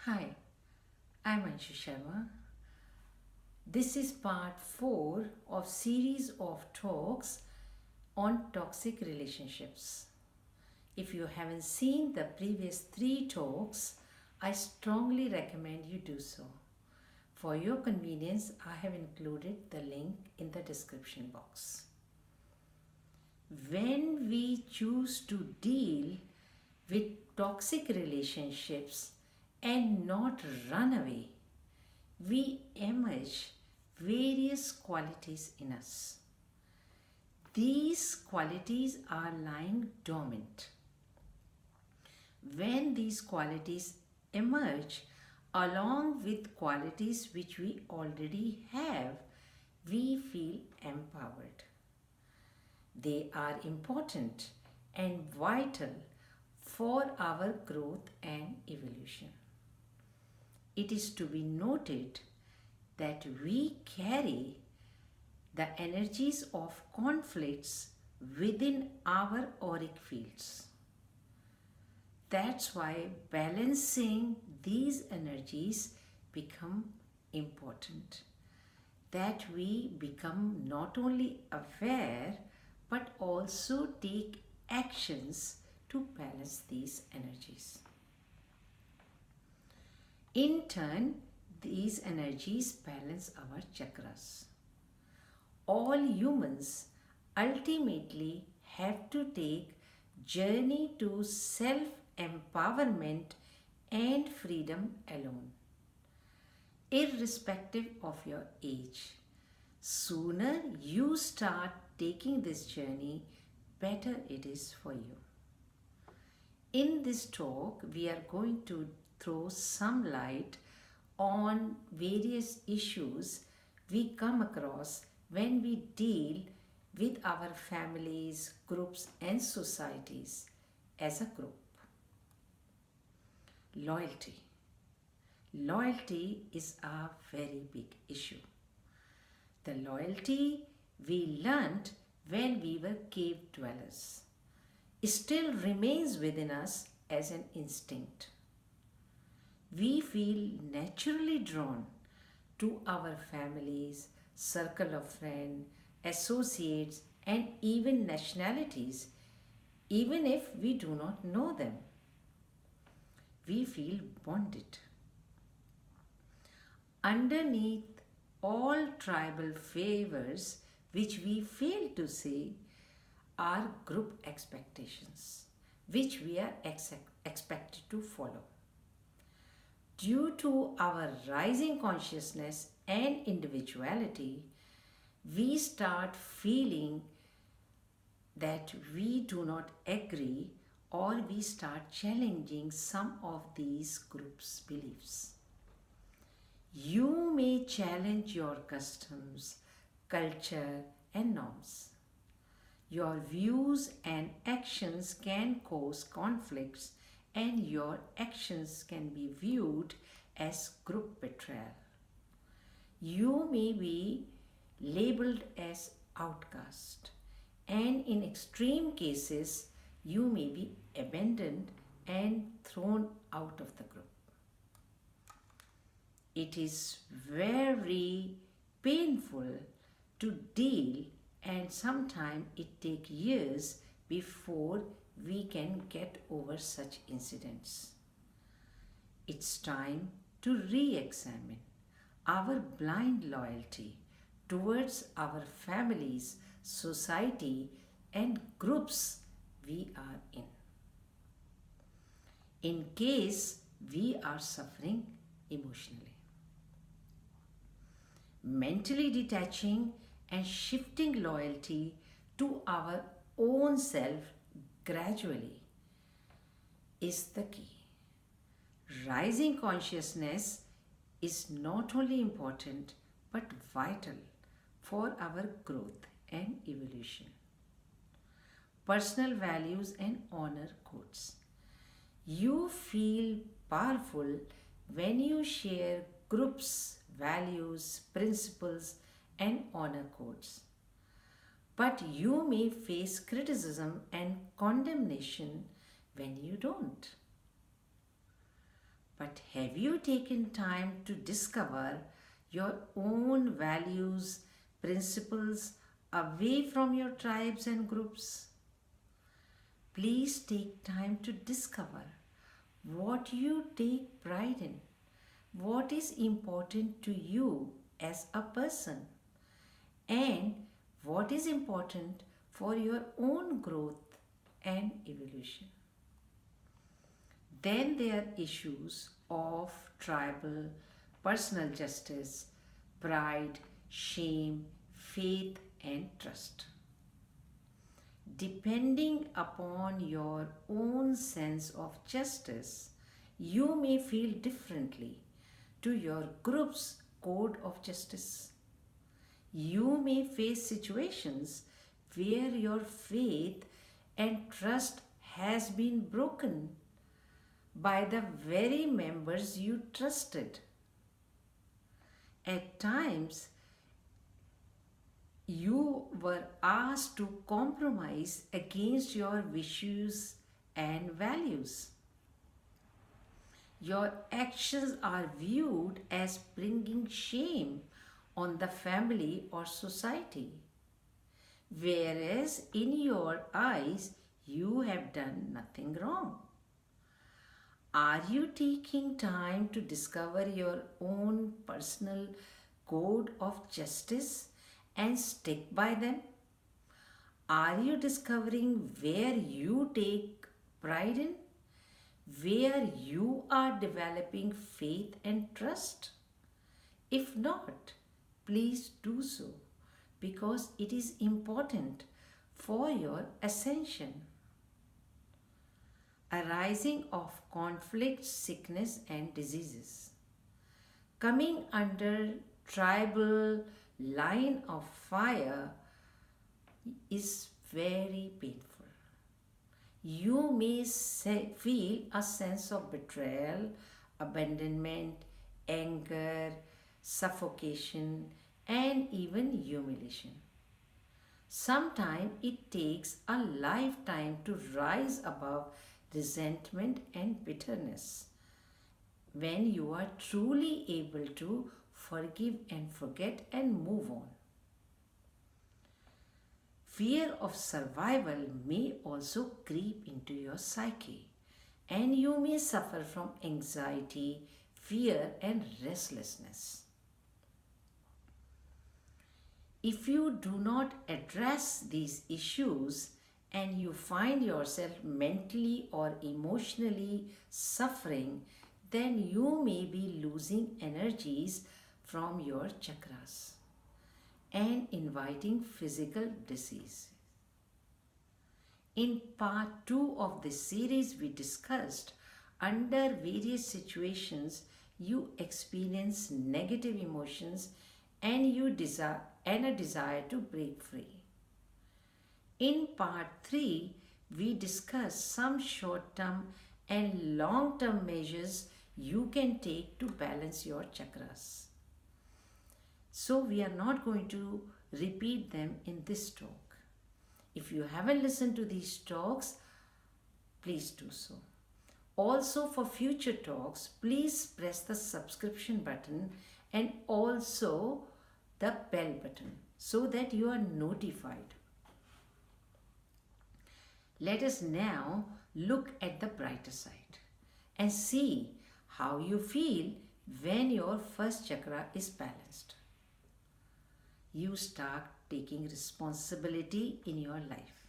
Hi, I'm Anshu Sharma. This is part 4 of series of talks on toxic relationships. If you haven't seen the previous 3 talks, I strongly recommend you do so. For your convenience, I have included the link in the description box. When we choose to deal with toxic relationships and not run away, we emerge various qualities in us. These qualities are lying dormant. When these qualities emerge along with qualities which we already have, we feel empowered. They are important and vital for our growth and evolution. It is to be noted that we carry the energies of conflicts within our auric fields. That's why balancing these energies become important. That we become not only aware but also take actions to balance these energies. In turn, these energies balance our chakras. All humans ultimately have to take journey to self-empowerment and freedom alone, irrespective of your age. Sooner you start taking this journey, better it is for you. In this talk, we are going to throw some light on various issues we come across when we deal with our families, groups, and societies as a group. Loyalty. Loyalty is a very big issue. The loyalty we learnt when we were cave dwellers still remains within us as an instinct. We feel naturally drawn to our families, circle of friends, associates, and even nationalities, even if we do not know them. We feel bonded. Underneath all tribal favors, which we fail to see, are group expectations, which we are expected to follow. Due to our rising consciousness and individuality, we start feeling that we do not agree or we start challenging some of these groups' beliefs. You may challenge your customs, culture, and norms. Your views and actions can cause conflicts, and your actions can be viewed as group betrayal. You may be labeled as outcast, and in extreme cases, you may be abandoned and thrown out of the group. It is very painful to deal, and sometimes it takes years before we can get over such incidents. It's time to re-examine our blind loyalty towards our families, society, and groups we are in. In case we are suffering emotionally. Mentally detaching and shifting loyalty to our own self gradually is the key. Rising consciousness is not only important but vital for our growth and evolution. Personal values and honor codes. You feel powerful when you share groups, values, principles, and honor codes. But you may face criticism and condemnation when you don't. But have you taken time to discover your own values, principles away from your tribes and groups? Please take time to discover what you take pride in, what is important to you as a person, and what is important for your own growth and evolution. Then there are issues of tribal, personal justice, pride, shame, faith, and trust. Depending upon your own sense of justice, you may feel differently to your group's code of justice. You may face situations where your faith and trust has been broken by the very members you trusted. At times, you were asked to compromise against your wishes and values. Your actions are viewed as bringing shame on the family or society, whereas in your eyes you have done nothing wrong. Are you taking time to discover your own personal code of justice and stick by them? Are you discovering where you take pride in? Where you are developing faith and trust? If not, please do so because it is important for your ascension. Arising of conflict, sickness, and diseases. Coming under tribal line of fire is very painful. You may feel a sense of betrayal, abandonment, anger, suffocation, and even humiliation. Sometimes it takes a lifetime to rise above resentment and bitterness. When you are truly able to forgive and forget and move on. Fear of survival may also creep into your psyche, and you may suffer from anxiety, fear, and restlessness. If you do not address these issues and you find yourself mentally or emotionally suffering, then you may be losing energies from your chakras and inviting physical disease. In part 2 of this series, we discussed under various situations you experience negative emotions and a desire to break free. In part 3, we discussed some short-term and long-term measures you can take to balance your chakras. So we are not going to repeat them in this talk. If you haven't listened to these talks, please do so. Also for future talks, please press the subscription button and also the bell button so that you are notified. Let us now look at the brighter side and see how you feel when your first chakra is balanced. You start taking responsibility in your life.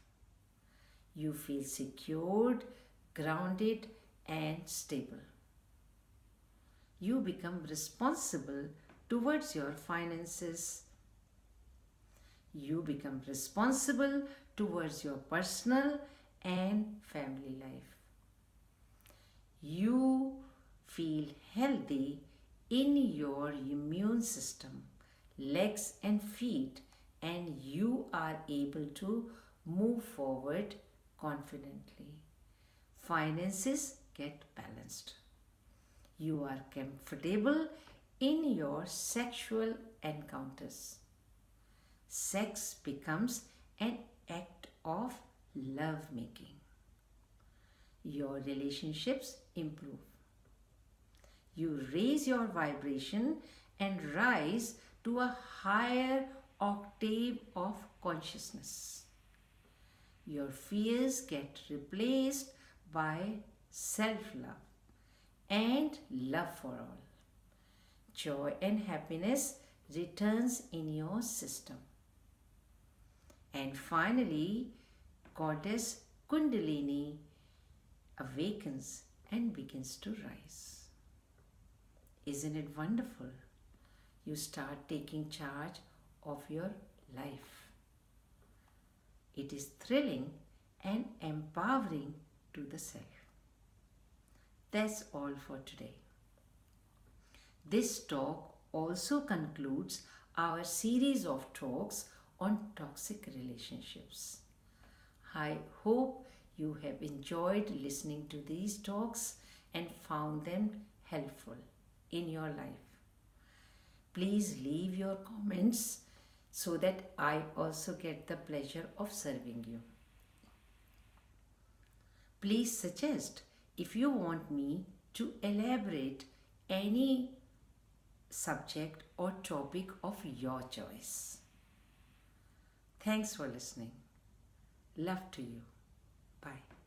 You feel secured, grounded, and stable. You become responsible towards your finances. You become responsible towards your personal and family life. You feel healthy in your immune system, legs and feet, and you are able to move forward confidently. Finances get balanced. You are comfortable in your sexual encounters. Sex becomes an act of love making. Your relationships improve. You raise your vibration and rise to a higher octave of consciousness. Your fears get replaced by self-love and love for all. Joy and happiness returns in your system. And finally, Goddess Kundalini awakens and begins to rise. Isn't it wonderful? You start taking charge of your life. It is thrilling and empowering to the self. That's all for today. This talk also concludes our series of talks on toxic relationships. I hope you have enjoyed listening to these talks and found them helpful in your life. Please leave your comments so that I also get the pleasure of serving you. Please suggest if you want me to elaborate any subject or topic of your choice. Thanks for listening. Love to you. Bye.